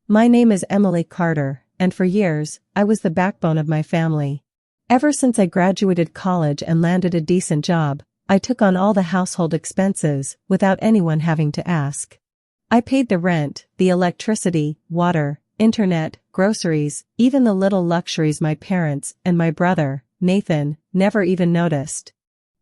My name is Emily Carter, and for years, I was the backbone of my family. Ever since I graduated college and landed a decent job, I took on all the household expenses without anyone having to ask. I paid the rent, the electricity, water, internet, groceries, even the little luxuries my parents and my brother, Nathan, never even noticed.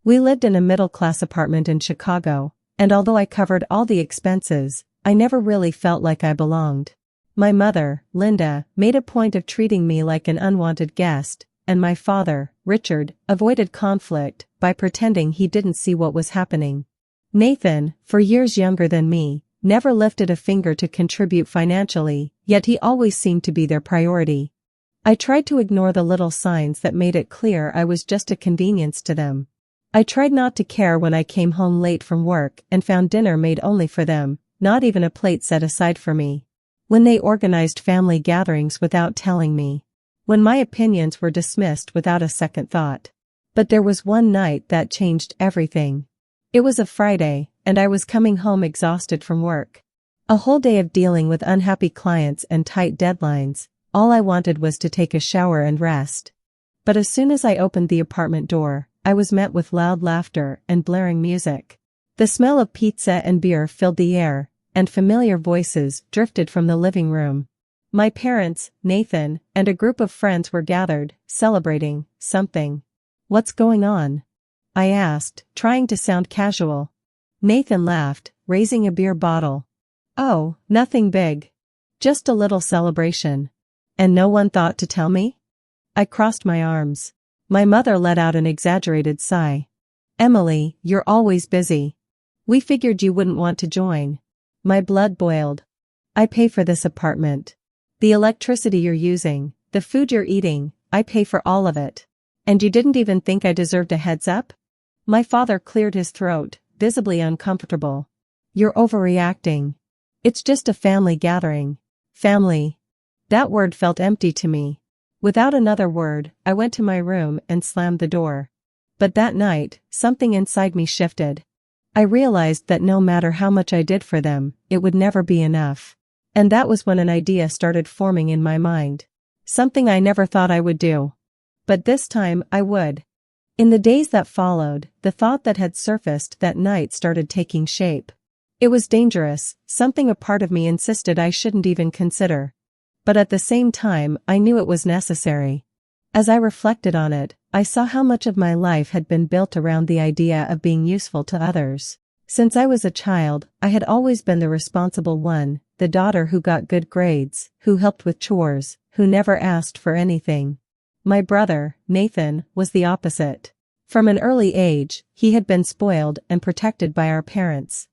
We lived in a middle-class apartment in Chicago, and although I covered all the expenses, I never really felt like I belonged. My mother, Linda, made a point of treating me like an unwanted guest, and my father, Richard, avoided conflict by pretending he didn't see what was happening. Nathan, for years younger than me, never lifted a finger to contribute financially, yet he always seemed to be their priority. I tried to ignore the little signs that made it clear I was just a convenience to them. I tried not to care when I came home late from work and found dinner made only for them, not even a plate set aside for me. When they organized family gatherings without telling me. When my opinions were dismissed without a second thought. But there was one night that changed everything. It was a Friday, and I was coming home exhausted from work. A whole day of dealing with unhappy clients and tight deadlines. All I wanted was to take a shower and rest. But as soon as I opened the apartment door, I was met with loud laughter and blaring music. The smell of pizza and beer filled the air, and familiar voices drifted from the living room. My parents, Nathan, and a group of friends were gathered, celebrating something. "What's going on?" I asked, trying to sound casual. Nathan laughed, raising a beer bottle. "Oh, nothing big. Just a little celebration." "And no one thought to tell me?" I crossed my arms. My mother let out an exaggerated sigh. "Emily, you're always busy. We figured you wouldn't want to join." My blood boiled. "I pay for this apartment. The electricity you're using, the food you're eating, I pay for all of it. And you didn't even think I deserved a heads up?" My father cleared his throat, visibly uncomfortable. "You're overreacting. It's just a family gathering." Family. That word felt empty to me. Without another word, I went to my room and slammed the door. But that night, something inside me shifted. I realized that no matter how much I did for them, it would never be enough. And that was when an idea started forming in my mind. Something I never thought I would do. But this time I would. In the days that followed, the thought that had surfaced that night started taking shape. It was dangerous, something a part of me insisted I shouldn't even consider. But at the same time, I knew it was necessary. As I reflected on it, I saw how much of my life had been built around the idea of being useful to others. Since I was a child, I had always been the responsible one, the daughter who got good grades, who helped with chores, who never asked for anything. My brother, Nathan, was the opposite. From an early age, he had been spoiled and protected by our parents.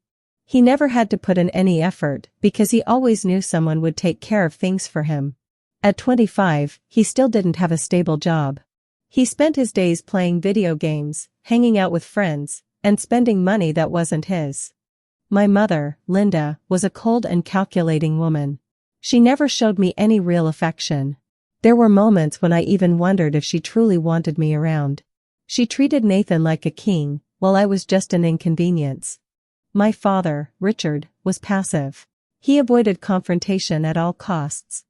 He never had to put in any effort because he always knew someone would take care of things for him. At 25, he still didn't have a stable job. He spent his days playing video games, hanging out with friends, and spending money that wasn't his. My mother, Linda, was a cold and calculating woman. She never showed me any real affection. There were moments when I even wondered if she truly wanted me around. She treated Nathan like a king, while I was just an inconvenience. My father, Richard, was passive. He avoided confrontation at all costs.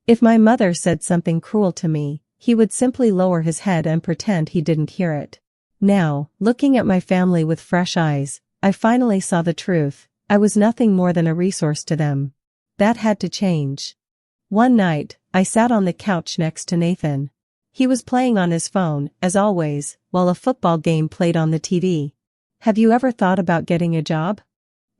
If my mother said something cruel to me, he would simply lower his head and pretend he didn't hear it. Now, looking at my family with fresh eyes, I finally saw the truth. I was nothing more than a resource to them. That had to change. One night, I sat on the couch next to Nathan. He was playing on his phone, as always, while a football game played on the TV. "Have you ever thought about getting a job?"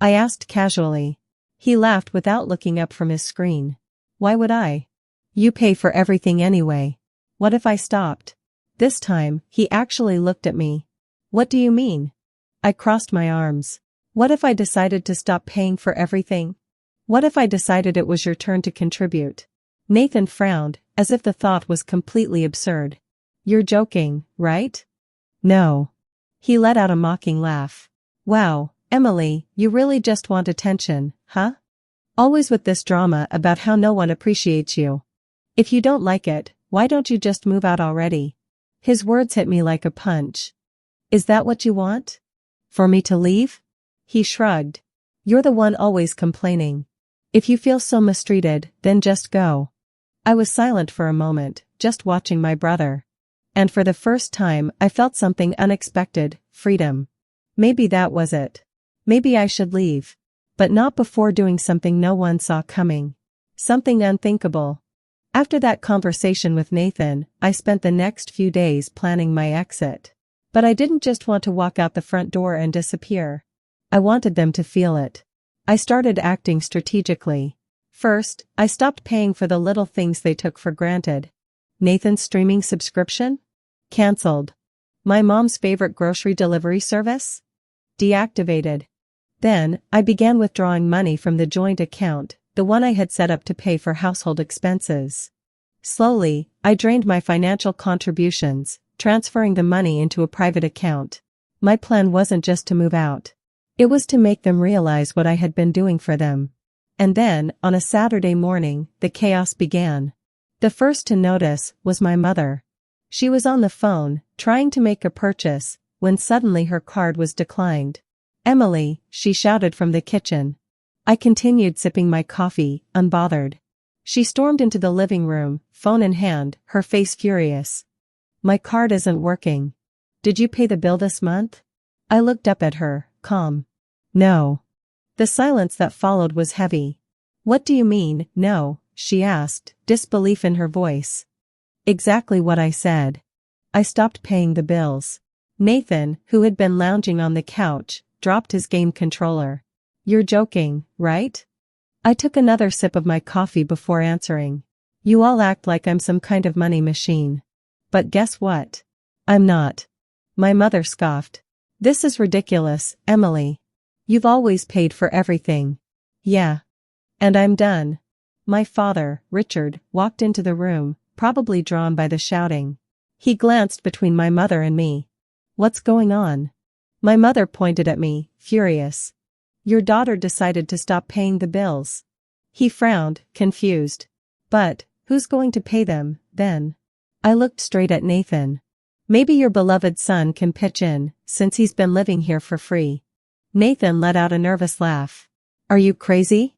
I asked casually. He laughed without looking up from his screen. "Why would I? You pay for everything anyway. What if I stopped?" This time, he actually looked at me. "What do you mean?" I crossed my arms. "What if I decided to stop paying for everything? What if I decided it was your turn to contribute?" Nathan frowned, as if the thought was completely absurd. "You're joking, right?" "No." He let out a mocking laugh. "Wow, Emily, you really just want attention, huh? Always with this drama about how no one appreciates you. If you don't like it, why don't you just move out already?" His words hit me like a punch. "Is that what you want? For me to leave?" He shrugged. "You're the one always complaining. If you feel so mistreated, then just go. I was silent for a moment, just watching my brother. And for the first time I felt something unexpected, freedom. Maybe that was it. Maybe I should leave. But not before doing something no one saw coming. Something unthinkable. After that conversation with Nathan, I spent the next few days planning my exit. But I didn't just want to walk out the front door and disappear. I wanted them to feel it. I started acting strategically. First, I stopped paying for the little things they took for granted. Nathan's streaming subscription? Cancelled. My mom's favorite grocery delivery service? Deactivated. Then, I began withdrawing money from the joint account, the one I had set up to pay for household expenses. Slowly, I drained my financial contributions, transferring the money into a private account. My plan wasn't just to move out. It was to make them realize what I had been doing for them. And then, on a Saturday morning, the chaos began. The first to notice was my mother. She was on the phone, trying to make a purchase, when suddenly her card was declined. "Emily," she shouted from the kitchen. I continued sipping my coffee, unbothered. She stormed into the living room, phone in hand, her face furious. "My card isn't working. Did you pay the bill this month?" I looked up at her, calm. "No." The silence that followed was heavy. "What do you mean, no?" she asked, disbelief in her voice. Exactly what I said. I stopped paying the bills. Nathan, who had been lounging on the couch, dropped his game controller. "You're joking, right?" I took another sip of my coffee before answering. "You all act like I'm some kind of money machine. But guess what? I'm not." My mother scoffed. "This is ridiculous, Emily. You've always paid for everything." "Yeah. And I'm done." My father, Richard, walked into the room, probably drawn by the shouting. He glanced between my mother and me. "What's going on?" My mother pointed at me, furious. "Your daughter decided to stop paying the bills." He frowned, confused. "But, who's going to pay them, then?" I looked straight at Nathan. "Maybe your beloved son can pitch in, since he's been living here for free." Nathan let out a nervous laugh. "Are you crazy?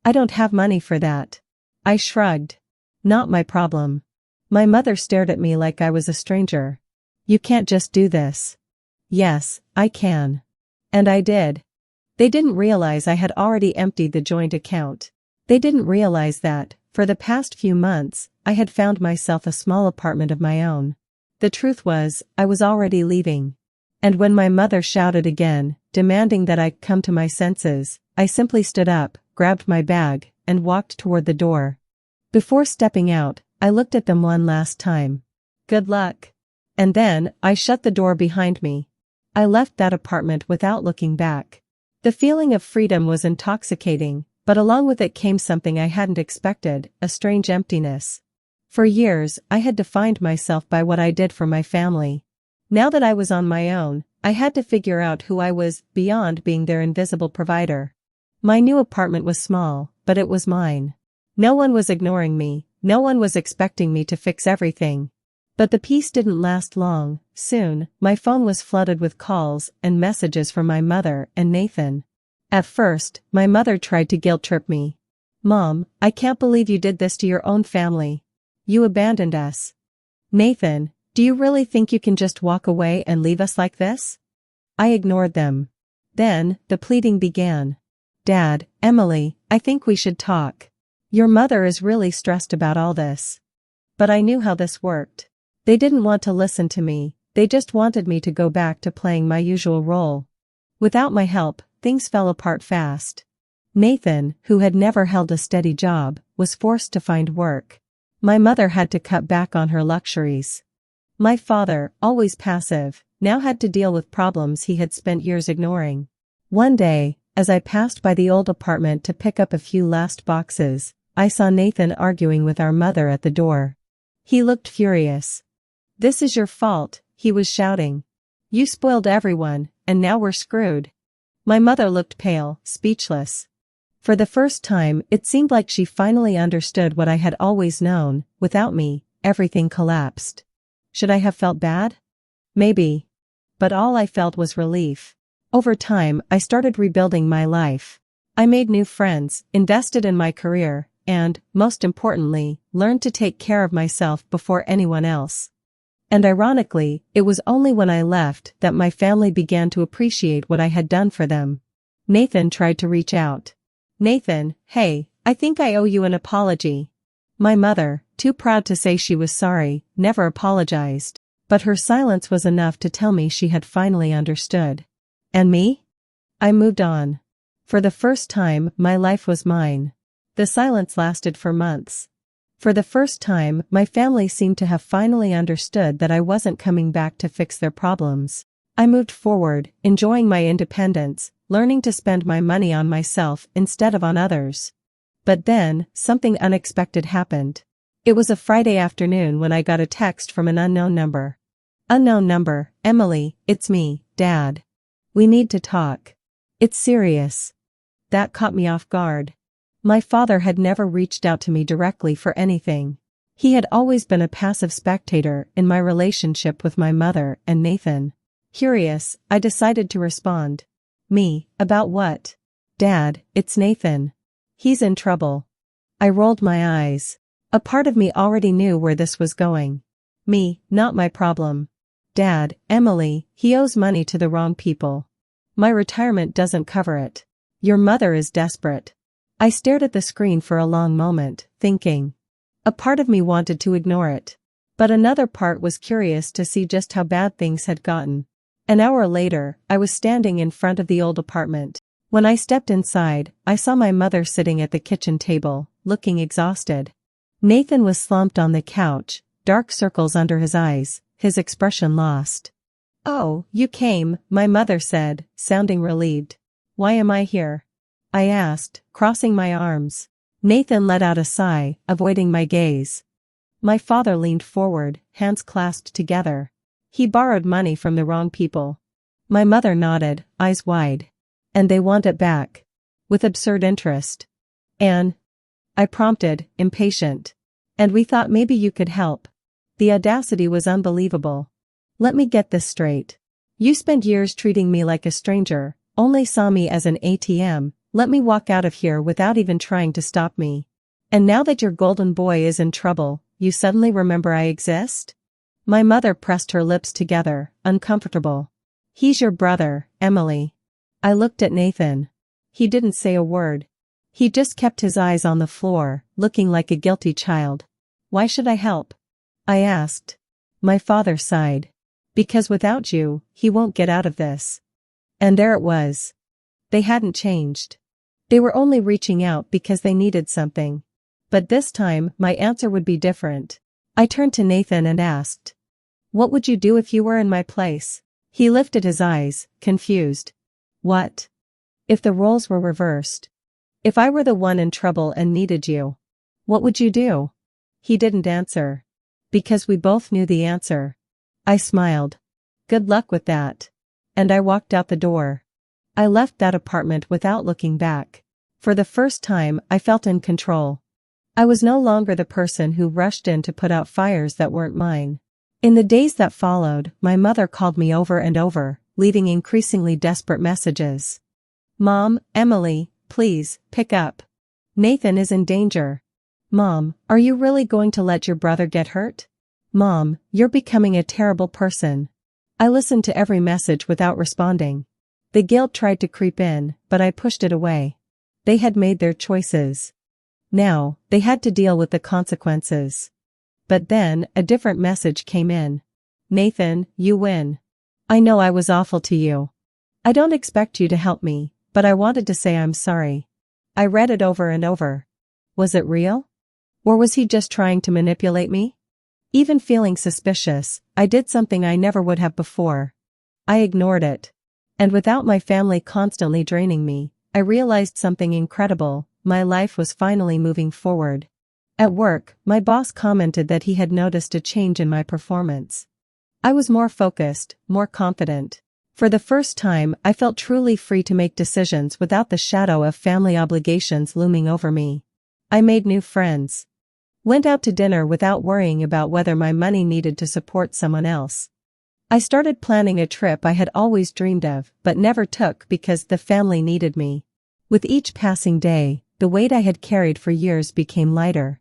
I don't have money for that." I shrugged. "Not my problem." My mother stared at me like I was a stranger. "You can't just do this." "Yes, I can." And I did. They didn't realize I had already emptied the joint account. They didn't realize that, for the past few months, I had found myself a small apartment of my own. The truth was, I was already leaving. And when my mother shouted again, demanding that I come to my senses, I simply stood up, grabbed my bag, and walked toward the door. Before stepping out, I looked at them one last time. "Good luck." And then, I shut the door behind me. I left that apartment without looking back. The feeling of freedom was intoxicating, but along with it came something I hadn't expected, a strange emptiness. For years, I had defined myself by what I did for my family. Now that I was on my own, I had to figure out who I was, beyond being their invisible provider. My new apartment was small, but it was mine. No one was ignoring me, no one was expecting me to fix everything. But the peace didn't last long. Soon, my phone was flooded with calls and messages from my mother and Nathan. At first, my mother tried to guilt-trip me. "Mom, I can't believe you did this to your own family. You abandoned us." "Nathan, do you really think you can just walk away and leave us like this?" I ignored them. Then, the pleading began. "Dad, Emily, I think we should talk. Your mother is really stressed about all this." But I knew how this worked. They didn't want to listen to me, they just wanted me to go back to playing my usual role. Without my help, things fell apart fast. Nathan, who had never held a steady job, was forced to find work. My mother had to cut back on her luxuries. My father, always passive, now had to deal with problems he had spent years ignoring. One day, as I passed by the old apartment to pick up a few last boxes, I saw Nathan arguing with our mother at the door. He looked furious. "This is your fault," he was shouting. "You spoiled everyone, and now we're screwed." My mother looked pale, speechless. For the first time, it seemed like she finally understood what I had always known. Without me, everything collapsed. Should I have felt bad? Maybe. But all I felt was relief. Over time, I started rebuilding my life. I made new friends, invested in my career, and, most importantly, learned to take care of myself before anyone else. And ironically, it was only when I left that my family began to appreciate what I had done for them. Nathan tried to reach out. Nathan, hey, I think I owe you an apology. My mother, too proud to say she was sorry, never apologized. But her silence was enough to tell me she had finally understood. And me? I moved on. For the first time, my life was mine. The silence lasted for months. For the first time, my family seemed to have finally understood that I wasn't coming back to fix their problems. I moved forward, enjoying my independence, learning to spend my money on myself instead of on others. But then, something unexpected happened. It was a Friday afternoon when I got a text from an unknown number. Unknown number, Emily, it's me, Dad. We need to talk. It's serious. That caught me off guard. My father had never reached out to me directly for anything. He had always been a passive spectator in my relationship with my mother and Nathan. Curious, I decided to respond. Me, about what? Dad, it's Nathan. He's in trouble. I rolled my eyes. A part of me already knew where this was going. Me, not my problem. Dad, Emily, he owes money to the wrong people. My retirement doesn't cover it. Your mother is desperate. I stared at the screen for a long moment, thinking. A part of me wanted to ignore it. But another part was curious to see just how bad things had gotten. An hour later, I was standing in front of the old apartment. When I stepped inside, I saw my mother sitting at the kitchen table, looking exhausted. Nathan was slumped on the couch, dark circles under his eyes, his expression lost. Oh, you came, my mother said, sounding relieved. Why am I here? I asked, crossing my arms. Nathan let out a sigh, avoiding my gaze. My father leaned forward, hands clasped together. He borrowed money from the wrong people. My mother nodded, eyes wide. And they want it back. With absurd interest. Anne? I prompted, impatient. And we thought maybe you could help. The audacity was unbelievable. Let me get this straight. You spent years treating me like a stranger, only saw me as an ATM, let me walk out of here without even trying to stop me. And now that your golden boy is in trouble, you suddenly remember I exist? My mother pressed her lips together, uncomfortable. He's your brother, Emily. I looked at Nathan. He didn't say a word. He just kept his eyes on the floor, looking like a guilty child. Why should I help? I asked. My father sighed. Because without you, he won't get out of this. And there it was. They hadn't changed. They were only reaching out because they needed something. But this time, my answer would be different. I turned to Nathan and asked. What would you do if you were in my place? He lifted his eyes, confused. What? If the roles were reversed? If I were the one in trouble and needed you? What would you do? He didn't answer. Because we both knew the answer. I smiled. Good luck with that. And I walked out the door. I left that apartment without looking back. For the first time, I felt in control. I was no longer the person who rushed in to put out fires that weren't mine. In the days that followed, my mother called me over and over, leaving increasingly desperate messages. Mom, Emily, please, pick up. Nathan is in danger. Mom, are you really going to let your brother get hurt? Mom, you're becoming a terrible person. I listened to every message without responding. The guilt tried to creep in, but I pushed it away. They had made their choices. Now, they had to deal with the consequences. But then, a different message came in. Nathan, you win. I know I was awful to you. I don't expect you to help me, but I wanted to say I'm sorry. I read it over and over. Was it real? Or was he just trying to manipulate me? Even feeling suspicious, I did something I never would have before. I ignored it. And without my family constantly draining me, I realized something incredible. My life was finally moving forward. At work, my boss commented that he had noticed a change in my performance. I was more focused, more confident. For the first time, I felt truly free to make decisions without the shadow of family obligations looming over me. I made new friends. Went out to dinner without worrying about whether my money needed to support someone else. I started planning a trip I had always dreamed of, but never took because the family needed me. With each passing day, the weight I had carried for years became lighter.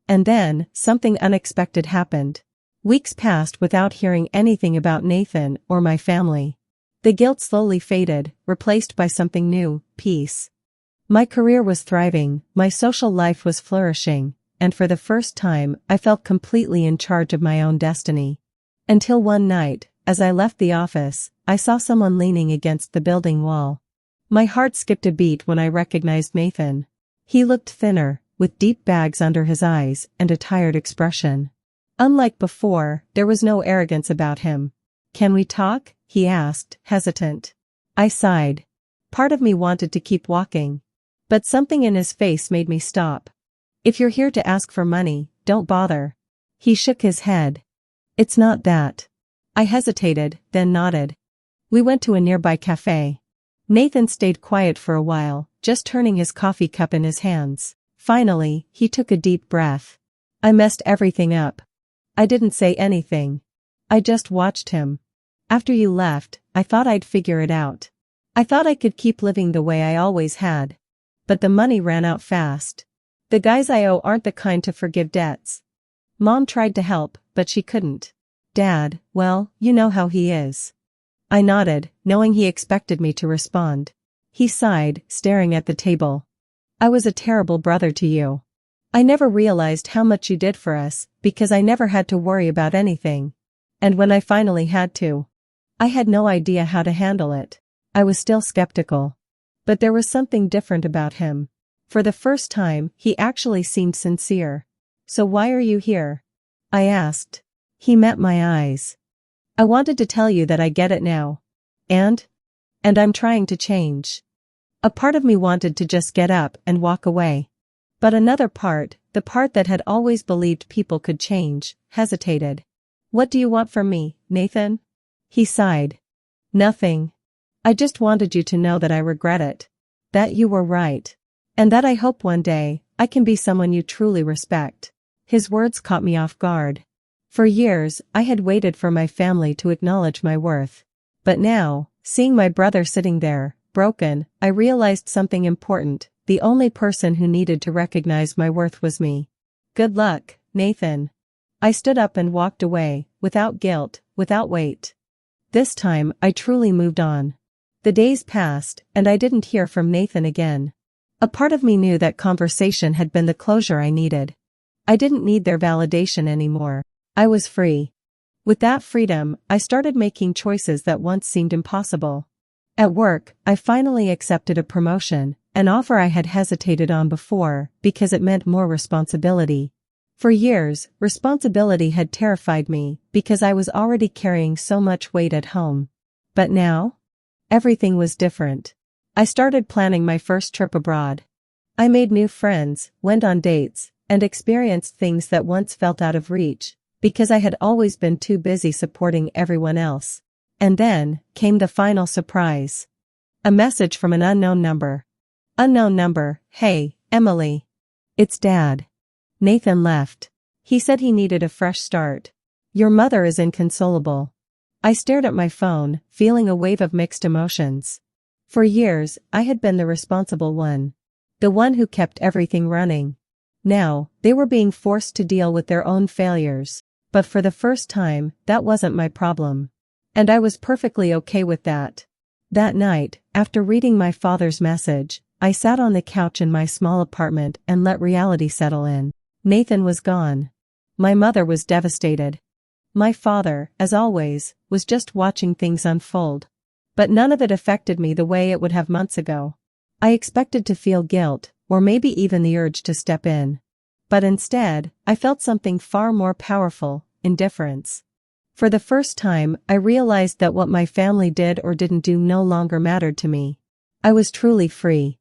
And then, something unexpected happened. Weeks passed without hearing anything about Nathan or my family. The guilt slowly faded, replaced by something new, peace. My career was thriving, my social life was flourishing, and for the first time, I felt completely in charge of my own destiny. Until one night, as I left the office, I saw someone leaning against the building wall. My heart skipped a beat when I recognized Nathan. He looked thinner, with deep bags under his eyes and a tired expression. Unlike before, there was no arrogance about him. "Can we talk?" he asked, hesitant. I sighed. Part of me wanted to keep walking. But something in his face made me stop. "If you're here to ask for money, don't bother." He shook his head. "It's not that." I hesitated, then nodded. We went to a nearby cafe. Nathan stayed quiet for a while, just turning his coffee cup in his hands. Finally, he took a deep breath. I messed everything up. I didn't say anything. I just watched him. "After you left, I thought I'd figure it out. I thought I could keep living the way I always had. But the money ran out fast. The guys I owe aren't the kind to forgive debts. Mom tried to help, but she couldn't. Dad, well, you know how he is." I nodded, knowing he expected me to respond. He sighed, staring at the table. "I was a terrible brother to you. I never realized how much you did for us, because I never had to worry about anything. And when I finally had to, I had no idea how to handle it." I was still skeptical. But there was something different about him. For the first time, he actually seemed sincere. "So why are you here?" I asked. He met my eyes. "I wanted to tell you that I get it now. And I'm trying to change." A part of me wanted to just get up and walk away. But another part, the part that had always believed people could change, hesitated. "What do you want from me, Nathan?" He sighed. "Nothing. I just wanted you to know that I regret it. That you were right. And that I hope one day, I can be someone you truly respect." His words caught me off guard. For years, I had waited for my family to acknowledge my worth. But now, seeing my brother sitting there, broken, I realized something important. The only person who needed to recognize my worth was me. "Good luck, Nathan." I stood up and walked away, without guilt, without weight. This time, I truly moved on. The days passed, and I didn't hear from Nathan again. A part of me knew that conversation had been the closure I needed. I didn't need their validation anymore. I was free. With that freedom, I started making choices that once seemed impossible. At work, I finally accepted a promotion, an offer I had hesitated on before, because it meant more responsibility. For years, responsibility had terrified me, because I was already carrying so much weight at home. But now? Everything was different. I started planning my first trip abroad. I made new friends, went on dates, and experienced things that once felt out of reach, because I had always been too busy supporting everyone else. And then, came the final surprise. A message from an unknown number. Unknown number: "Hey, Emily. It's Dad. Nathan left. He said he needed a fresh start. Your mother is inconsolable." I stared at my phone, feeling a wave of mixed emotions. For years, I had been the responsible one. The one who kept everything running. Now, they were being forced to deal with their own failures. But for the first time, that wasn't my problem. And I was perfectly okay with that. That night, after reading my father's message, I sat on the couch in my small apartment and let reality settle in. Nathan was gone. My mother was devastated. My father, as always, was just watching things unfold. But none of it affected me the way it would have months ago. I expected to feel guilt, or maybe even the urge to step in. But instead, I felt something far more powerful: indifference. For the first time, I realized that what my family did or didn't do no longer mattered to me. I was truly free.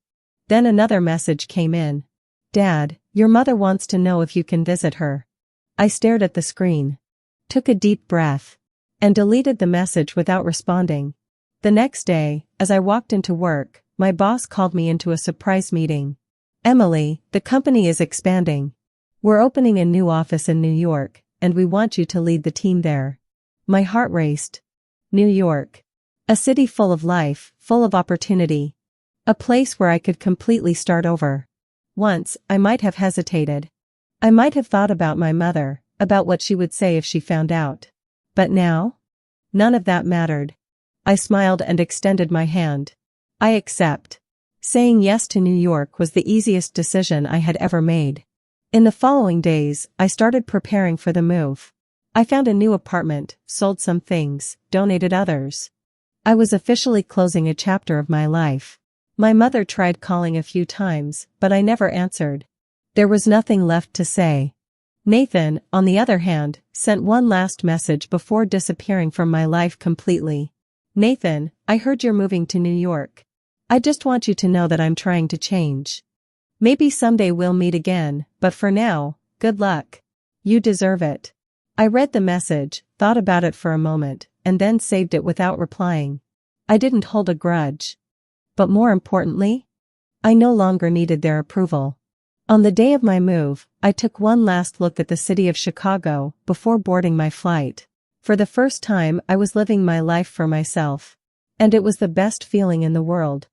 Then another message came in. "Dad, your mother wants to know if you can visit her." I stared at the screen, took a deep breath, and deleted the message without responding. The next day, as I walked into work, my boss called me into a surprise meeting. "Emily, the company is expanding. We're opening a new office in New York, and we want you to lead the team there." My heart raced. New York. A city full of life, full of opportunity. A place where I could completely start over. Once, I might have hesitated. I might have thought about my mother, about what she would say if she found out. But now? None of that mattered. I smiled and extended my hand. I accept. Saying yes to New York was the easiest decision I had ever made. In the following days, I started preparing for the move. I found a new apartment, sold some things, donated others. I was officially closing a chapter of my life. My mother tried calling a few times, but I never answered. There was nothing left to say. Nathan, on the other hand, sent one last message before disappearing from my life completely. Nathan, I heard you're moving to New York. I just want you to know that I'm trying to change. Maybe someday we'll meet again, but for now, good luck. You deserve it. I read the message, thought about it for a moment, and then saved it without replying. I didn't hold a grudge. But more importantly, I no longer needed their approval. On the day of my move, I took one last look at the city of Chicago before boarding my flight. For the first time, I was living my life for myself. And it was the best feeling in the world.